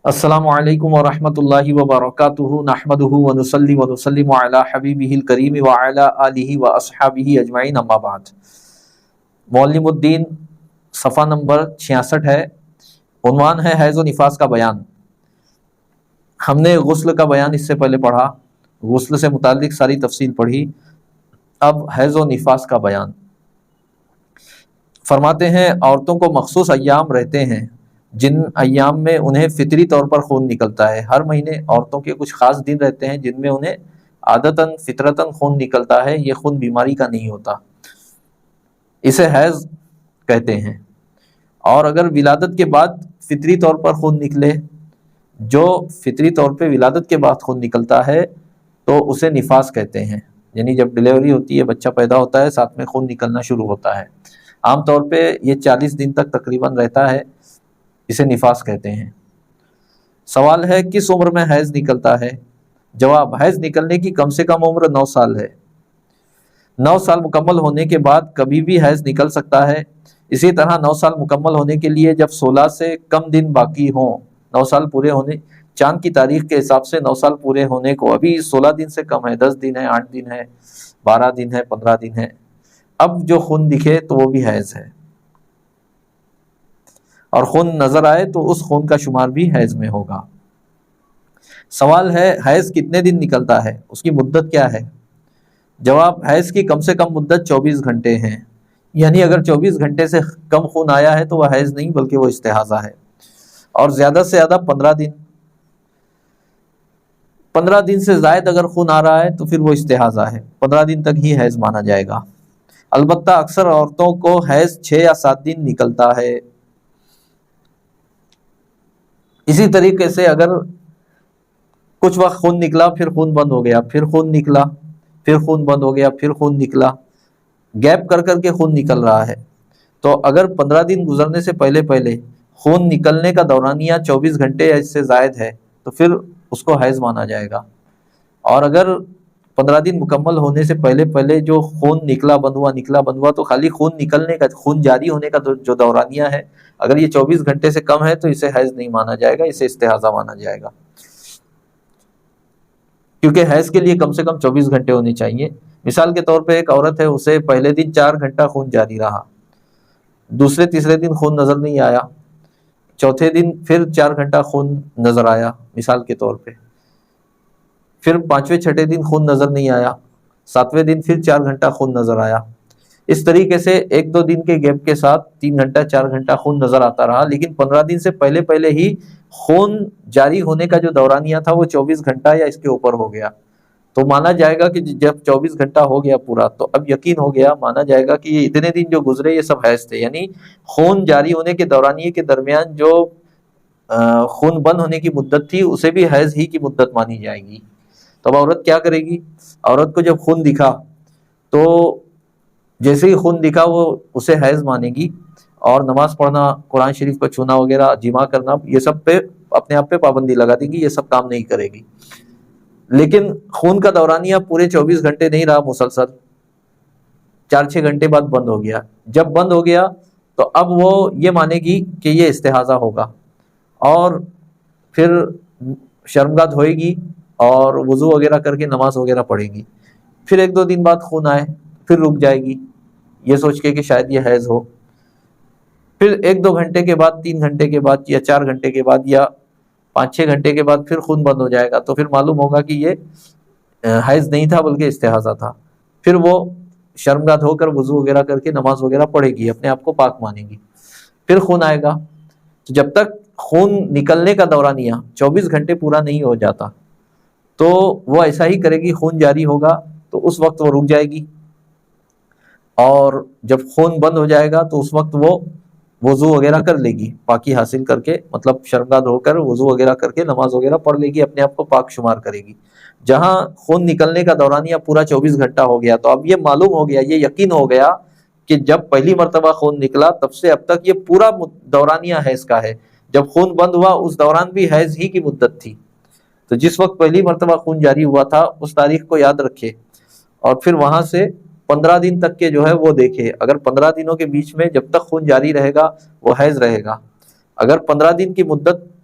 السلام علیکم ورحمۃ اللہ وبرکاتہ نحمدہ ونصلی ونسلم علی حبیبہ الکریم وعلی آلہ واصحابہ اجمعین اما بعد۔ معلم الدین صفحہ نمبر 66 ہے، عنوان ہے حیض و نفاس کا بیان۔ ہم نے غسل کا بیان اس سے پہلے پڑھا، غسل سے متعلق ساری تفصیل پڑھی، اب حیض و نفاس کا بیان۔ فرماتے ہیں عورتوں کو مخصوص ایام رہتے ہیں جن ایام میں انہیں فطری طور پر خون نکلتا ہے۔ ہر مہینے عورتوں کے کچھ خاص دن رہتے ہیں جن میں انہیں عادتاً فطرتاً خون نکلتا ہے۔ یہ خون بیماری کا نہیں ہوتا، اسے حیض کہتے ہیں۔ اور اگر ولادت کے بعد فطری طور پر خون نکلے، جو فطری طور پہ ولادت کے بعد خون نکلتا ہے تو اسے نفاس کہتے ہیں۔ یعنی جب ڈلیوری ہوتی ہے، بچہ پیدا ہوتا ہے، ساتھ میں خون نکلنا شروع ہوتا ہے۔ عام طور پہ یہ 40 دن تک تقریباً رہتا ہے، اسے نفاس کہتے ہیں۔ سوال ہے کس عمر میں حیض نکلتا ہے؟ جواب، حیض نکلنے کی کم سے کم عمر 9 سال ہے۔ 9 سال مکمل ہونے کے بعد کبھی بھی حیض نکل سکتا ہے۔ اسی طرح 9 سال مکمل ہونے کے لیے جب 16 سے کم دن باقی ہوں، 9 سال پورے ہونے، چاند کی تاریخ کے حساب سے 9 سال پورے ہونے کو ابھی 16 دن سے کم ہے، 10 دن ہے، 8 دن ہے، 12 دن ہے، 15 دن ہے، اب جو خون دکھے تو وہ بھی حیض ہے، اور خون نظر آئے تو اس خون کا شمار بھی حیض میں ہوگا۔ سوال ہے حیض کتنے دن نکلتا ہے، اس کی مدت کیا ہے؟ جواب، حیض کی کم سے کم مدت 24 گھنٹے ہیں۔ یعنی اگر 24 گھنٹے سے کم خون آیا ہے تو وہ حیض نہیں بلکہ وہ استحاضہ ہے، اور زیادہ سے زیادہ 15 دن، 15 دن سے زائد اگر خون آ رہا ہے تو پھر وہ استحاضہ ہے، 15 دن تک ہی حیض مانا جائے گا۔ البتہ اکثر عورتوں کو حیض 6 یا 7 دن نکلتا ہے۔ اسی طریقے سے اگر کچھ وقت خون نکلا، پھر خون بند ہو گیا، پھر خون نکلا، پھر خون بند ہو گیا، پھر خون نکلا، گیپ کر کر کے خون نکل رہا ہے، تو اگر 15 دن گزرنے سے پہلے پہلے خون نکلنے کا دورانیہ 24 گھنٹے یا اس سے زائد ہے تو پھر اس کو حیض مانا جائے گا۔ اور اگر 15 دن مکمل ہونے سے پہلے پہلے جو خون نکلا بند ہوا تو خالی خون نکلنے کا، خون جاری ہونے کا جو دورانیہ ہے، اگر یہ 24 گھنٹے سے کم ہے تو اسے حیض نہیں مانا جائے گا، اسے استحاضہ مانا جائے گا، کیونکہ حیض کے لیے کم سے کم 24 گھنٹے ہونے چاہیے۔ مثال کے طور پہ ایک عورت ہے، اسے پہلے دن 4 گھنٹہ خون جاری رہا، دوسرے تیسرے دن خون نظر نہیں آیا، چوتھے دن پھر 4 گھنٹہ خون نظر آیا مثال کے طور پہ، پھر 5ویں 6ٹھے دن خون نظر نہیں آیا، 7ویں دن پھر 4 گھنٹہ خون نظر آیا۔ اس طریقے سے 1-2 دن کے گیپ کے ساتھ 3 گھنٹہ 4 گھنٹہ خون نظر آتا رہا، لیکن 15 دن سے پہلے پہلے ہی خون جاری ہونے کا جو دورانیہ تھا وہ 24 گھنٹہ یا اس کے اوپر ہو گیا، تو مانا جائے گا کہ جب 24 گھنٹہ ہو گیا پورا تو اب یقین ہو گیا، مانا جائے گا کہ یہ اتنے دن جو گزرے یہ سب حیض تھے، یعنی خون جاری ہونے کے دورانیے کے درمیان جو خون بند ہونے کی مدت تھی اسے بھی حیض ہی کی مدت مانی جائے گی۔ تو اب عورت کیا کرے گی؟ عورت کو جب خون دکھا تو جیسے ہی خون دکھا وہ اسے حیض مانے گی، اور نماز پڑھنا، قرآن شریف کو چھونا وغیرہ، جماع کرنا، یہ سب پہ اپنے آپ پہ پابندی لگا دے گی، یہ سب کام نہیں کرے گی۔ لیکن خون کا دورانیہ پورے 24 گھنٹے نہیں رہا مسلسل، 4-6 گھنٹے بعد بند ہو گیا۔ جب بند ہو گیا تو اب وہ یہ مانے گی کہ یہ استحاضہ ہوگا، اور پھر شرمگاہ دھوئے گی اور وضو وغیرہ کر کے نماز وغیرہ پڑھے گی۔ پھر 1-2 دن بعد خون آئے، پھر رک جائے گی یہ سوچ کے کہ شاید یہ حیض ہو، پھر 1-2 گھنٹے کے بعد، 3 گھنٹے کے بعد، یا 4 گھنٹے کے بعد، یا 5-6 گھنٹے کے بعد پھر خون بند ہو جائے گا، تو پھر معلوم ہوگا کہ یہ حیض نہیں تھا بلکہ استحاضہ تھا۔ پھر وہ شرمگاہ دھو کر وضو وغیرہ کر کے نماز وغیرہ پڑھے گی، اپنے آپ کو پاک مانے گی، پھر خون آئے گا۔ تو جب تک خون نکلنے کا دورانیہ 24 گھنٹے پورا نہیں ہو جاتا تو وہ ایسا ہی کرے گی، خون جاری ہوگا تو اس وقت وہ رک جائے گی، اور جب خون بند ہو جائے گا تو اس وقت وہ وضو وغیرہ کر لے گی، پاکی حاصل کر کے، مطلب شرمگاہ دھو کر وضو وغیرہ کر کے نماز وغیرہ پڑھ لے گی، اپنے آپ کو پاک شمار کرے گی۔ جہاں خون نکلنے کا دورانیہ پورا 24 گھنٹہ ہو گیا تو اب یہ معلوم ہو گیا، یہ یقین ہو گیا کہ جب پہلی مرتبہ خون نکلا تب سے اب تک یہ پورا دورانیہ حیض کا ہے، جب خون بند ہوا اس دوران بھی حیض ہی کی مدت تھی۔ تو جس وقت پہلی مرتبہ خون جاری ہوا تھا اس تاریخ کو یاد رکھے، اور پھر وہاں سے 15 دن تک کے جو ہے وہ دیکھے، اگر 15 دنوں کے بیچ میں جب تک خون جاری رہے گا وہ حیض رہے گا، اگر 15 دن کی مدت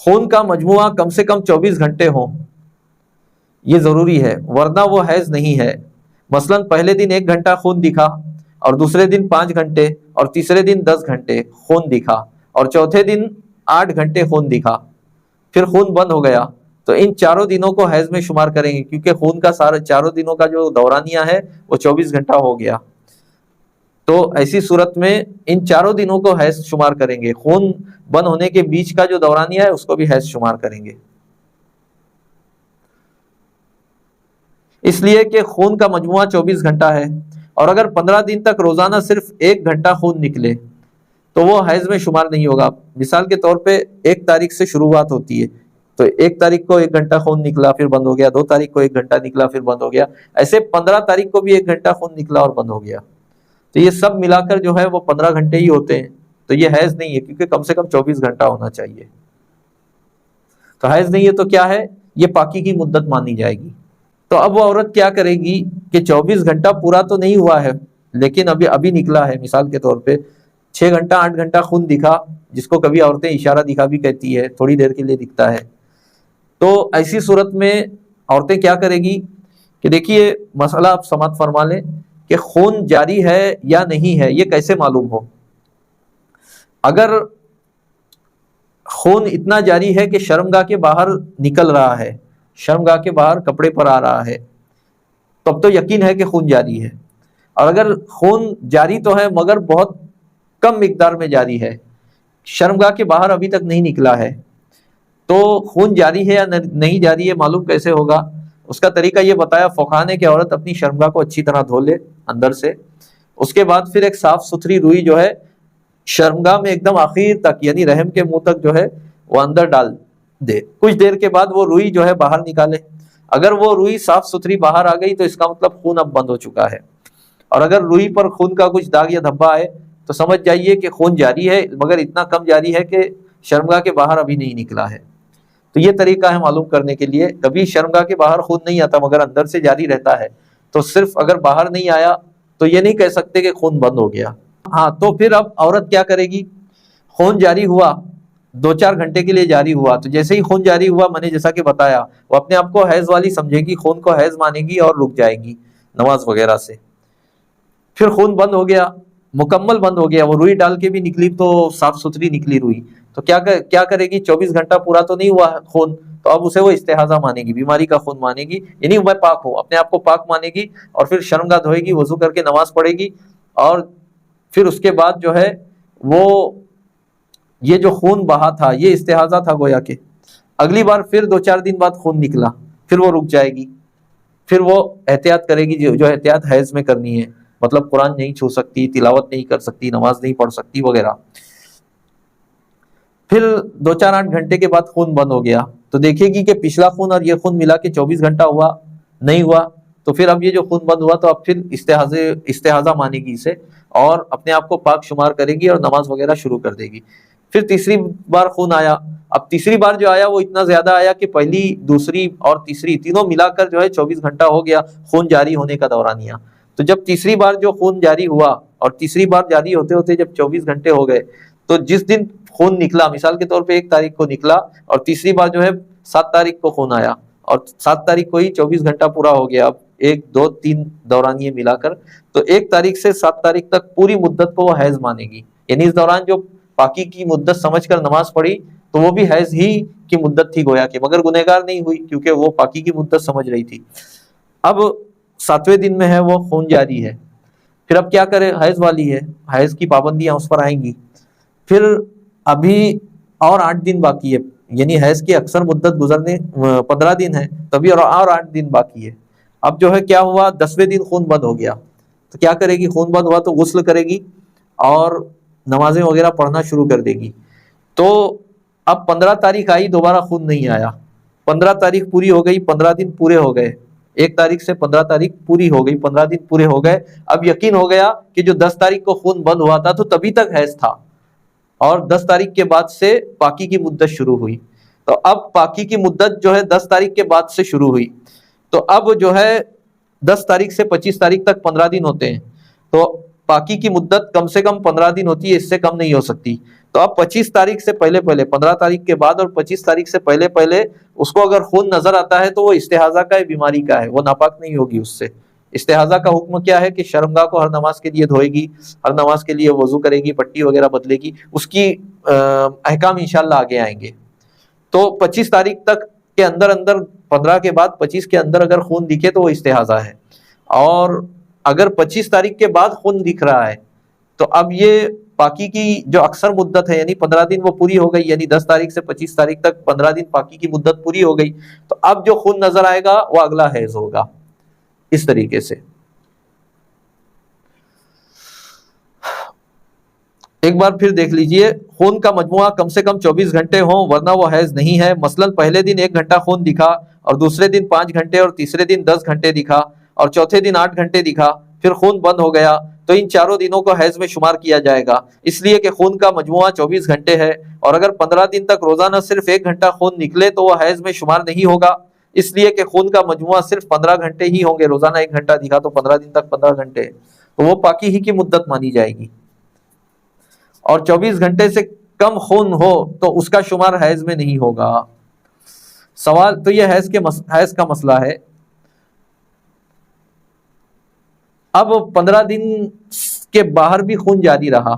خون کا مجموعہ کم سے کم 24 گھنٹے ہوں، یہ ضروری ہے، ورنہ وہ حیض نہیں ہے۔ مثلا پہلے دن 1 گھنٹہ خون دکھا، اور دوسرے دن 5 گھنٹے، اور تیسرے دن 10 گھنٹے خون دکھا، اور چوتھے دن 8 گھنٹے خون دکھا، پھر خون بند ہو گیا، تو ان چاروں دنوں کو حیض میں شمار کریں گے، کیونکہ خون کا سارا چاروں دنوں کا جو دورانیہ ہے وہ 24 گھنٹہ ہو گیا۔ تو ایسی صورت میں ان چاروں دنوں کو حیض شمار کریں گے، خون بند ہونے کے بیچ کا جو دورانیہ ہے اس کو بھی حیض شمار کریں گے۔ اس لیے کہ خون کا مجموعہ 24 گھنٹہ ہے، اور اگر 15 دن تک روزانہ صرف 1 گھنٹہ خون نکلے تو وہ حیض میں شمار نہیں ہوگا۔ مثال کے طور پہ 1 تاریخ سے شروعات ہوتی ہے، تو 1 تاریخ کو 1 گھنٹہ خون نکلا پھر بند ہو گیا، 2 تاریخ کو 1 گھنٹہ نکلا پھر بند ہو گیا، ایسے 15 تاریخ کو بھی 1 گھنٹہ خون نکلا اور بند ہو گیا، تو یہ سب ملا کر جو ہے وہ 15 گھنٹے ہی ہوتے ہیں، تو یہ حیض نہیں ہے، کیونکہ کم سے کم 24 گھنٹہ ہونا چاہیے۔ تو حیض نہیں ہے تو کیا ہے؟ یہ پاکی کی مدت مانی جائے گی۔ تو اب وہ عورت کیا کرے گی کہ 24 گھنٹہ پورا تو نہیں ہوا ہے، لیکن ابھی نکلا ہے، مثال کے طور پہ 6 گھنٹہ 8 گھنٹہ خون دکھا، جس کو کبھی عورتیں اشارہ دکھا بھی کہتی ہے، تھوڑی دیر کے لیے دکھتا ہے، تو ایسی صورت میں عورتیں کیا کرے گی کہ دیکھیے مسئلہ آپ سماعت فرما لیں کہ خون جاری ہے یا نہیں ہے، یہ کیسے معلوم ہو؟ اگر خون اتنا جاری ہے کہ شرمگاہ کے باہر نکل رہا ہے، شرمگاہ کے باہر کپڑے پر آ رہا ہے، تب تو یقین ہے کہ خون جاری ہے۔ اور اگر خون جاری تو ہے مگر بہت کم مقدار میں جاری ہے، شرمگاہ کے باہر ابھی تک نہیں نکلا ہے، تو خون جاری ہے یا نہیں جاری ہے معلوم کیسے ہوگا؟ اس کا طریقہ یہ بتایا فقہاء نے کہ عورت اپنی شرمگاہ کو اچھی طرح دھو لے اندر سے، اس کے بعد پھر ایک صاف ستھری روئی جو ہے شرمگاہ میں ایک دم آخر تک، یعنی رحم کے منہ تک جو ہے وہ اندر ڈال دے، کچھ دیر کے بعد وہ روئی جو ہے باہر نکالے۔ اگر وہ روئی صاف ستھری باہر آ گئی تو اس کا مطلب خون اب بند ہو چکا ہے، اور اگر روئی پر خون کا کچھ داغ یا دھبا آئے تو سمجھ جائیے کہ خون جاری ہے، مگر اتنا کم جاری ہے کہ شرمگاہ کے باہر ابھی نہیں نکلا ہے۔ تو یہ طریقہ ہے معلوم کرنے کے لیے، کبھی شرمگاہ کے باہر خون نہیں آتا مگر اندر سے جاری رہتا ہے، تو صرف اگر باہر نہیں آیا تو یہ نہیں کہہ سکتے کہ خون بند ہو گیا۔ ہاں، تو پھر اب عورت کیا کرے گی؟ خون جاری ہوا، 2-4 گھنٹے کے لیے جاری ہوا، تو جیسے ہی خون جاری ہوا میں نے جیسا کہ بتایا وہ اپنے آپ کو حیض والی سمجھے گی، خون کو حیض مانے گی اور رک جائے گی نماز وغیرہ سے۔ پھر خون بند ہو گیا، مکمل بند ہو گیا، وہ روئی ڈال کے بھی نکلی تو صاف ستھری نکلی روئی، تو کیا کرے گی؟ 24 گھنٹہ پورا تو نہیں ہوا خون، تو اب اسے وہ استحاضہ مانے گی، بیماری کا خون مانے گی، یعنی میں پاک ہوں، اپنے آپ کو پاک مانے گی، اور پھر شرمگاہ دھوئے گی، وضو کر کے نماز پڑھے گی، اور پھر اس کے بعد جو ہے وہ یہ جو خون بہا تھا یہ استحاضہ تھا گویا کہ، اگلی بار پھر 2-4 دن بعد خون نکلا، پھر وہ رک جائے گی، پھر وہ احتیاط کرے گی جو احتیاط حیض میں کرنی ہے، مطلب قرآن نہیں چھو سکتی، تلاوت نہیں کر سکتی، نماز نہیں پڑھ سکتی وغیرہ۔ پھر 2-4-8 گھنٹے کے بعد خون بند ہو گیا تو دیکھے گی کہ پچھلا خون اور یہ خون ملا کے 24 گھنٹہ ہوا نہیں ہوا، تو پھر اب یہ جو خون بند ہوا تو اب پھر استحاضہ مانے گی اسے، اور اپنے آپ کو پاک شمار کرے گی اور نماز وغیرہ شروع کر دے گی۔ پھر تیسری بار خون آیا، اب تیسری بار جو آیا وہ اتنا زیادہ آیا کہ پہلی، دوسری اور تیسری تینوں ملا کر جو ہے 24 گھنٹہ ہو گیا خون جاری ہونے کا دورانیہ۔ تو جب تیسری بار جو خون جاری ہوا اور تیسری بار جاری ہوتے ہوتے جب 24 گھنٹے ہو گئے، تو جس دن خون نکلا، مثال کے طور پہ 1 تاریخ کو نکلا اور تیسری بار جو ہے 7 تاریخ کو خون آیا، اور 7 تاریخ کو ہی 24 گھنٹہ پورا ہو گیا، اب 1 2 3 دورانیے ملا کر، تو 1 تاریخ سے 7 تاریخ تک پوری مدت کو وہ حیض مانے گی، یعنی اس دوران جو پاکی کی مدت سمجھ کر نماز پڑھی تو وہ بھی حیض ہی کی مدت تھی گویا کہ، مگر گنہگار نہیں ہوئی کیونکہ وہ پاکی کی مدت سمجھ رہی تھی۔ اب 7ویں دن میں ہے وہ خون جاری ہے، پھر اب کیا کرے؟ حیض والی ہے، حیض کی پابندیاں اس پر آئیں گی، پھر ابھی اور 8 دن باقی ہے، یعنی حیض کی اکثر مدت گزرنے 15 دن ہے، تبھی اور 8 دن باقی ہے۔ اب جو ہے کیا ہوا؟ 10ویں دن خون بند ہو گیا، تو کیا کرے گی؟ خون بند ہوا تو غسل کرے گی اور نمازیں وغیرہ پڑھنا شروع کر دے گی۔ تو اب 15 تاریخ آئی، دوبارہ خون نہیں آیا، 15 تاریخ پوری ہو گئی، 15 دن پورے ہو گئے، 1 تاریخ سے 15 تاریخ پوری ہو گئی، 15 دن پورے ہو گئے، اب یقین ہو گیا کہ جو 10 تاریخ کو خون بند ہوا تھا تو تبھی تک حیض تھا، اور 10 تاریخ کے بعد سے پاکی کی مدت شروع ہوئی، تو اب پاکی کی مدت جو ہے 10 تاریخ کے بعد سے شروع ہوئی، تو اب جو ہے 10 تاریخ سے 25 تاریخ تک 15 دن ہوتے ہیں، تو پاکی کی مدت کم سے کم 15 دن ہوتی ہے، اس سے کم نہیں ہو سکتی، تو تو اب 25 تاریخ سے پہلے پہلے، 15 تاریخ کے بعد اور 25 تاریخ سے پہلے پہلے اس کو اگر خون نظر آتا ہے تو وہ استحاضہ کا ہے، بیماری کا ہے، وہ ناپاک نہیں ہوگی اس سے۔ استحاضہ کا حکم کیا ہے کہ شرمگاہ کو ہر نماز کے لیے دھوئے گی، ہر نماز کے لیے وضو کرے گی، پٹی وغیرہ بدلے گی، اس کی احکام انشاءاللہ آگے آئیں گے۔ تو 25 تاریخ تک کے اندر اندر، 15 کے بعد 25 کے اندر اگر خون دکھے تو وہ استحاضہ ہے، اور اگر 25 تاریخ کے بعد خون دکھ رہا ہے تو اب یہ پاکی کی جو اکثر مدت ہے، یعنی 15 دن وہ پوری ہو گئی، یعنی 10 تاریخ سے 25 تاریخ تک 15 دن پاکی کی مدت پوری ہو گئی، تو اب جو خون نظر آئے گا وہ اگلا حیض ہوگا، اس طریقے سے۔ ایک بار پھر دیکھ لیجئے، خون کا مجموعہ کم سے کم 24 گھنٹے ہوں ورنہ وہ حیض نہیں ہے۔ مثلا پہلے دن 1 گھنٹہ خون دکھا، اور دوسرے دن 5 گھنٹے، اور تیسرے دن 10 گھنٹے دکھا، اور چوتھے دن 8 گھنٹے دکھا، پھر خون بند ہو گیا، تو ان چاروں دنوں کو حیض میں شمار کیا جائے گا، اس لیے کہ خون کا مجموعہ 24 گھنٹے ہے، اور اگر 15 دن تک روزانہ صرف 1 گھنٹہ خون نکلے تو وہ حیض میں شمار نہیں ہوگا، اس لیے کہ خون کا مجموعہ صرف 15 گھنٹے ہی ہوں گے، روزانہ 1 گھنٹہ دکھا تو 15 دن تک 15 گھنٹے، تو وہ پاکی ہی کی مدت مانی جائے گی۔ اور 24 گھنٹے سے کم خون ہو تو اس کا شمار حیض میں نہیں ہوگا۔ سوال تو یہ حیض کا مسئلہ ہے۔ اب 15 دن کے باہر بھی خون جاری رہا،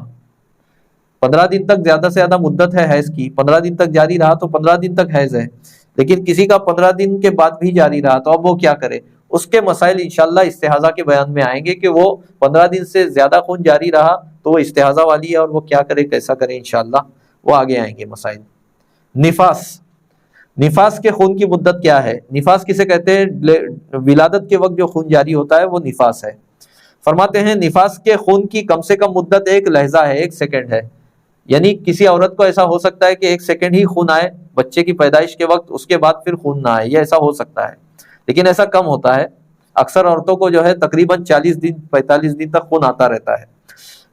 15 دن تک زیادہ سے زیادہ مدت ہے حیض کی، 15 دن تک جاری رہا تو 15 دن تک حیض ہے، لیکن کسی کا 15 دن کے بعد بھی جاری رہا تو اب وہ کیا کرے؟ اس کے مسائل انشاءاللہ استحاضہ کے بیان میں آئیں گے کہ وہ 15 دن سے زیادہ خون جاری رہا تو وہ استحاضہ والی ہے، اور وہ کیا کرے، کیسا کرے، انشاءاللہ وہ آگے آئیں گے مسائل۔ نفاس کے خون کی مدت کیا ہے؟ نفاس کسے کہتے ہیں؟ ولادت کے وقت جو خون جاری ہوتا ہے وہ نفاس ہے۔ فرماتے ہیں نفاس کے خون کی کم سے کم مدت 1 لحظہ ہے، 1 سیکنڈ ہے، یعنی کسی عورت کو ایسا ہو سکتا ہے کہ 1 سیکنڈ ہی خون آئے بچے کی پیدائش کے وقت، اس کے بعد پھر خون نہ آئے، یہ ایسا ہو سکتا ہے، لیکن ایسا کم ہوتا ہے۔ اکثر عورتوں کو جو ہے تقریباً 40 دن 45 دن تک خون آتا رہتا ہے۔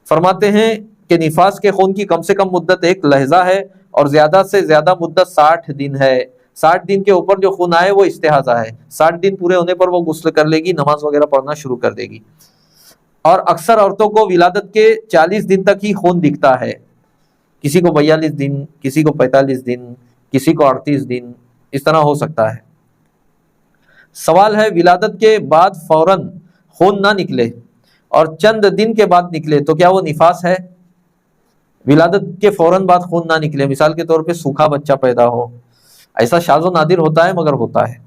فرماتے ہیں کہ نفاس کے خون کی کم سے کم مدت 1 لحظہ ہے، اور زیادہ سے زیادہ مدت 60 دن ہے۔ 60 دن کے اوپر جو خون آئے وہ استحاضہ ہے، 60 دن پورے ہونے پر وہ غسل کر لے گی، نماز وغیرہ پڑھنا شروع کر دے گی۔ اور اکثر عورتوں کو ولادت کے 40 دن تک ہی خون دکھتا ہے، کسی کو 42 دن، کسی کو 45 دن، کسی کو 38 دن، اس طرح ہو سکتا ہے۔ سوال ہے ولادت کے بعد فوراً خون نہ نکلے اور چند دن کے بعد نکلے تو کیا وہ نفاس ہے؟ ولادت کے فوراً بعد خون نہ نکلے، مثال کے طور پہ سوکھا بچہ پیدا ہو، ایسا شاذ و نادر ہوتا ہے مگر ہوتا ہے،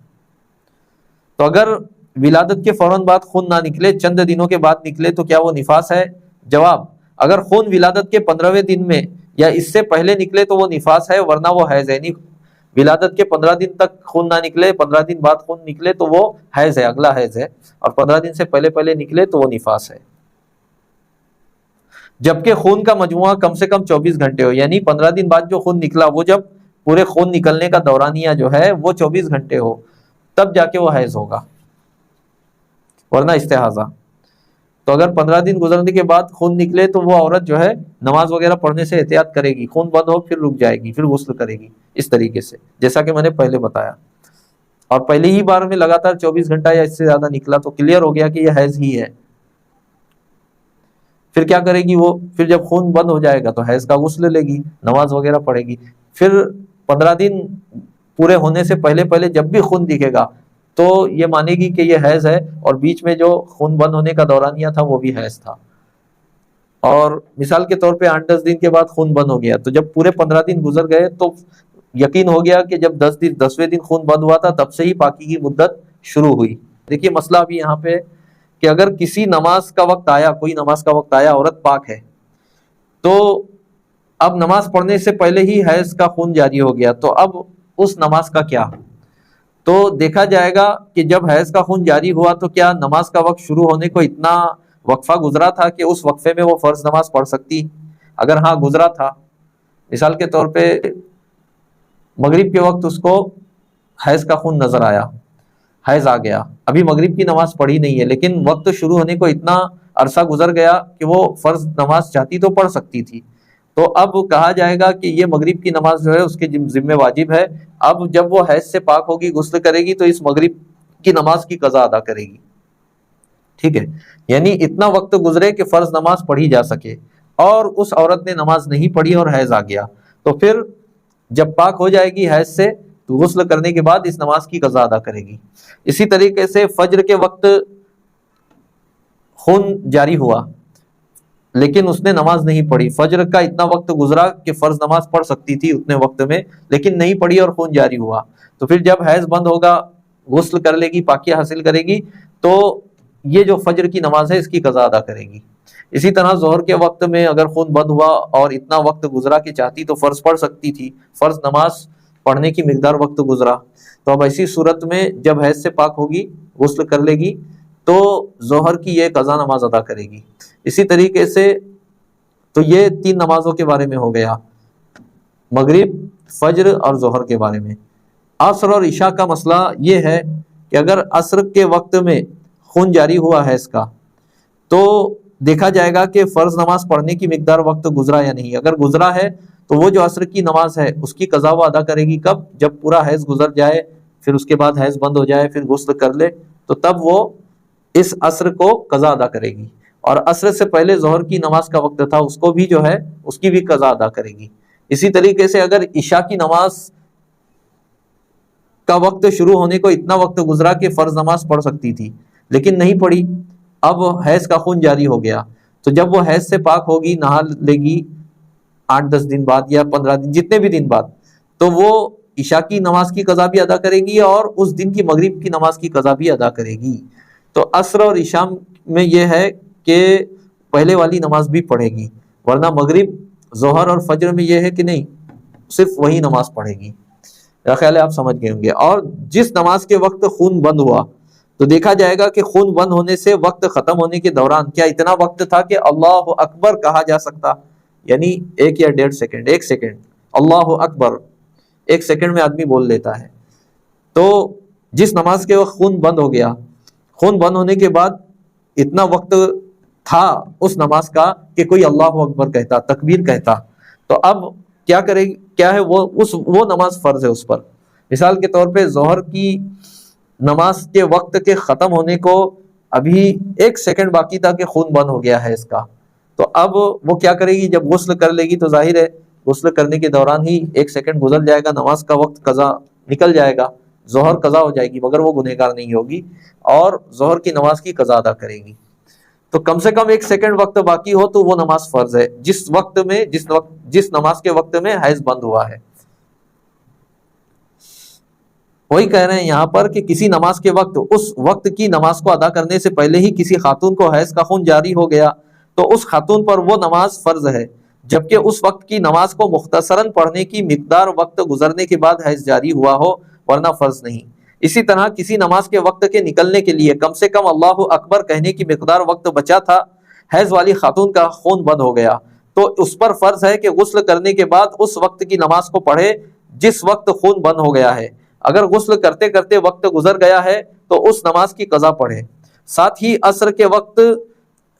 تو اگر ولادت کے فوراً بعد خون نہ نکلے، چند دنوں کے بعد نکلے تو کیا وہ نفاس ہے؟ جواب، اگر خون ولادت کے 15ویں دن میں یا اس سے پہلے نکلے تو وہ نفاس ہے، ورنہ وہ حیض ہے، یعنی ولادت کے 15 دن تک خون نہ نکلے، 15 دن بعد خون نکلے تو وہ حیض ہے، اگلا حیض ہے، اور 15 دن سے پہلے پہلے نکلے تو وہ نفاس ہے۔ جبکہ خون کا مجموعہ کم سے کم 24 گھنٹے ہو، یعنی 15 دن بعد جو خون نکلا وہ جب پورے خون نکلنے کا دورانیہ جو ہے وہ 24 گھنٹے ہو، تب جا کے وہ حیض ہوگا، ورنہ استحاضہ۔ تو اگر 15 دن گزرنے کے بعد خون نکلے تو وہ عورت جو ہے نماز وغیرہ پڑھنے سے احتیاط کرے گی، خون بند ہو پھر رک جائے گی، پھر غسل کرے گی، اس طریقے سے جیسا کہ میں نے پہلے بتایا۔ اور پہلے ہی بار میں لگاتار 24 گھنٹہ یا اس سے زیادہ نکلا تو کلیئر ہو گیا کہ یہ حیض ہی ہے، پھر کیا کرے گی وہ؟ پھر جب خون بند ہو جائے گا تو حیض کا غسل لے گی، نماز وغیرہ پڑھے گی، پھر 15 دن پورے ہونے سے پہلے پہلے جب بھی خون دکھے گا تو یہ مانے گی کہ یہ حیض ہے، اور بیچ میں جو خون بند ہونے کا دورانیہ تھا وہ بھی حیض تھا۔ اور مثال کے طور پہ 8-10 دن کے بعد خون بند ہو گیا، تو جب پورے 15 دن گزر گئے تو یقین ہو گیا کہ جب 10ویں دن خون بند ہوا تھا تب سے ہی پاکی کی مدت شروع ہوئی۔ دیکھیے مسئلہ ابھی یہاں پہ کہ اگر کسی نماز کا وقت آیا، کوئی نماز کا وقت آیا، عورت پاک ہے، تو اب نماز پڑھنے سے پہلے ہی حیض کا خون جاری ہو گیا، تو اب اس نماز کا کیا؟ تو دیکھا جائے گا کہ جب حیض کا خون جاری ہوا تو کیا نماز کا وقت شروع ہونے کو اتنا وقفہ گزرا تھا کہ اس وقفے میں وہ فرض نماز پڑھ سکتی؟ اگر ہاں گزرا تھا، مثال کے طور پہ مغرب کے وقت اس کو حیض کا خون نظر آیا، حیض آ گیا، ابھی مغرب کی نماز پڑھی نہیں ہے لیکن وقت شروع ہونے کو اتنا عرصہ گزر گیا کہ وہ فرض نماز چاہتی تو پڑھ سکتی تھی، تو اب کہا جائے گا کہ یہ مغرب کی نماز جو ہے اس کے ذمہ واجب ہے، اب جب وہ حیض سے پاک ہوگی، غسل کرے گی تو اس مغرب کی نماز کی قضا ادا کرے گی، ٹھیک ہے، یعنی اتنا وقت گزرے کہ فرض نماز پڑھی جا سکے، اور اس عورت نے نماز نہیں پڑھی اور حیض آ گیا، تو پھر جب پاک ہو جائے گی حیض سے تو غسل کرنے کے بعد اس نماز کی قضا ادا کرے گی۔ اسی طریقے سے فجر کے وقت خون جاری ہوا لیکن اس نے نماز نہیں پڑھی، فجر کا اتنا وقت گزرا کہ فرض نماز پڑھ سکتی تھی اتنے وقت میں، لیکن نہیں پڑھی اور خون جاری ہوا، تو پھر جب حیض بند ہوگا غسل کر لے گی، پاکیہ حاصل کرے گی، تو یہ جو فجر کی نماز ہے اس کی قضا ادا کرے گی۔ اسی طرح ظہر کے وقت میں اگر خون بند ہوا اور اتنا وقت گزرا کہ چاہتی تو فرض پڑھ سکتی تھی، فرض نماز پڑھنے کی مقدار وقت گزرا، تو اب ایسی صورت میں جب حیض سے پاک ہوگی غسل کر لے گی تو ظہر کی یہ قضا نماز ادا کرے گی۔ اسی طریقے سے تو یہ 3 نمازوں کے بارے میں ہو گیا، مغرب، فجر اور ظہر کے بارے میں۔ عصر اور عشاء کا مسئلہ یہ ہے کہ اگر عصر کے وقت میں خون جاری ہوا حیض کا تو دیکھا جائے گا کہ فرض نماز پڑھنے کی مقدار وقت گزرا یا نہیں، اگر گزرا ہے تو وہ جو عصر کی نماز ہے اس کی قضا وہ ادا کرے گی کب؟ جب پورا حیض گزر جائے، پھر اس کے بعد حیض بند ہو جائے، پھر غسل کر لے، تو تب وہ اس عصر کو قضا ادا کرے گی۔ اور عصر سے پہلے ظہر کی نماز کا وقت تھا اس کو بھی جو ہے اس کی بھی قضا ادا کرے گی۔ اسی طریقے سے اگر عشاء کی نماز کا وقت شروع ہونے کو اتنا وقت گزرا کہ فرض نماز پڑھ سکتی تھی لیکن نہیں پڑھی، اب حیض کا خون جاری ہو گیا، تو جب وہ حیض سے پاک ہوگی، نہا لے گی 8-10 دن بعد یا 15 دن، جتنے بھی دن بعد، تو وہ عشاء کی نماز کی قضا بھی ادا کرے گی اور اس دن کی مغرب کی نماز کی قضا بھی ادا کرے گی۔ تو عصر اور عشاء میں یہ ہے کہ پہلے والی نماز بھی پڑھے گی، ورنہ مغرب، ظہر اور فجر میں یہ ہے کہ نہیں، صرف وہی نماز پڑھے گی۔ میرا خیال ہے آپ سمجھ گئے ہوں گے۔ اور جس نماز کے وقت خون بند ہوا تو دیکھا جائے گا کہ خون بند ہونے سے وقت ختم ہونے کے دوران کیا اتنا وقت تھا کہ اللہ اکبر کہا جا سکتا، یعنی 1 یا 1.5 سیکنڈ، 1 سیکنڈ، اللہ اکبر 1 سیکنڈ میں آدمی بول لیتا ہے، تو جس نماز کے وقت خون بند ہو گیا، خون بند ہونے کے بعد اتنا وقت تھا اس نماز کا کہ کوئی اللہ اکبر کہتا، تکبیر کہتا، تو اب کیا کرے، کیا ہے وہ نماز فرض ہے اس پر۔ مثال کے طور پہ ظہر کی نماز کے وقت کے ختم ہونے کو ابھی 1 سیکنڈ باقی تھا کہ خون بند ہو گیا ہے اس کا، تو اب وہ کیا کرے گی، جب غسل کر لے گی تو ظاہر ہے غسل کرنے کے دوران ہی 1 سیکنڈ گزر جائے گا، نماز کا وقت قضا نکل جائے گا، ظہر قضا ہو جائے گی، مگر وہ گنہگار نہیں ہوگی اور ظہر کی نماز کی قضا ادا کرے گی۔ تو کم سے کم 1 سیکنڈ وقت باقی ہو تو وہ نماز فرض ہے جس نماز کے وقت میں حیض بند ہوا ہے۔ وہی کہہ رہے ہیں یہاں پر کہ کسی نماز کے وقت، اس وقت کی نماز کو ادا کرنے سے پہلے ہی کسی خاتون کو حیض کا خون جاری ہو گیا تو اس خاتون پر وہ نماز فرض ہے، جبکہ اس وقت کی نماز کو مختصراً پڑھنے کی مقدار وقت گزرنے کے بعد حیض جاری ہوا ہو، ورنہ فرض نہیں۔ اسی طرح کسی نماز کے وقت کے نکلنے کے لیے کم سے کم اللہ اکبر کہنے کی مقدار وقت بچا تھا، حیض والی خاتون کا خون بند ہو گیا تو اس پر فرض ہے کہ غسل کرنے کے بعد اس وقت کی نماز کو پڑھے جس وقت خون بند ہو گیا ہے۔ اگر غسل کرتے کرتے وقت گزر گیا ہے تو اس نماز کی قضا پڑھے۔ ساتھ ہی عصر کے وقت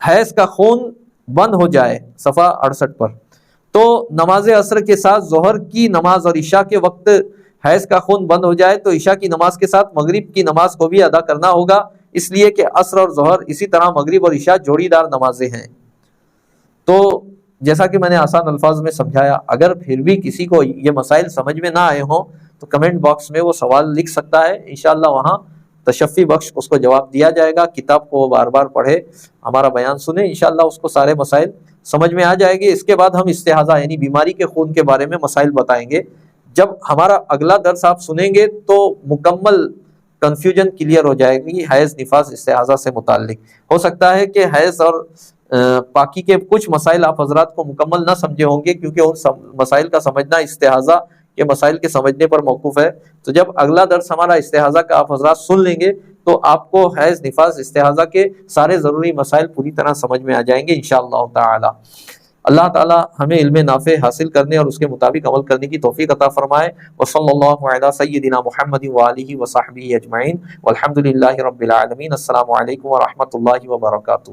حیض کا خون بند ہو جائے، صفحہ 68 پر، تو نماز عصر کے ساتھ ظہر کی نماز اور عشاء کے وقت حیض کا خون بند ہو جائے تو عشاء کی نماز کے ساتھ مغرب کی نماز کو بھی ادا کرنا ہوگا، اس لیے کہ عصر اور ظہر اسی طرح مغرب اور عشاء جوڑی دار نمازیں ہیں۔ تو جیسا کہ میں نے آسان الفاظ میں سمجھایا، اگر پھر بھی کسی کو یہ مسائل سمجھ میں نہ آئے ہوں تو کمنٹ باکس میں وہ سوال لکھ سکتا ہے، انشاءاللہ وہاں تشفی بخش اس کو جواب دیا جائے گا۔ کتاب کو بار بار پڑھے، ہمارا بیان سنیں، انشاءاللہ اس کو سارے مسائل سمجھ میں آ جائے گے۔ اس کے بعد ہم استحاضہ یعنی بیماری کے خون کے بارے میں مسائل بتائیں گے۔ جب ہمارا اگلا درس آپ سنیں گے تو مکمل کنفیوژن کلیئر ہو جائے گی حیض، نفاس، استحاضہ سے متعلق۔ ہو سکتا ہے کہ حیض اور پاکی کے کچھ مسائل آپ حضرات کو مکمل نہ سمجھے ہوں گے، کیونکہ ان مسائل کا سمجھنا استحاضہ کے مسائل کے سمجھنے پر موقوف ہے۔ تو جب اگلا درس ہمارا استحاضہ کا آپ حضرات سن لیں گے تو آپ کو حیض، نفاس، استحاضہ کے سارے ضروری مسائل پوری طرح سمجھ میں آ جائیں گے انشاءاللہ تعالی۔ اللہ تعالی ہمیں علم نافع حاصل کرنے اور اس کے مطابق عمل کرنے کی توفیق عطا فرمائے۔ وصلی اللہ علی سیدنا محمد وآلہ وصحبہ اجمعین والحمد للہ رب العالمین۔ السلام علیکم ورحمۃ اللہ وبرکاتہ۔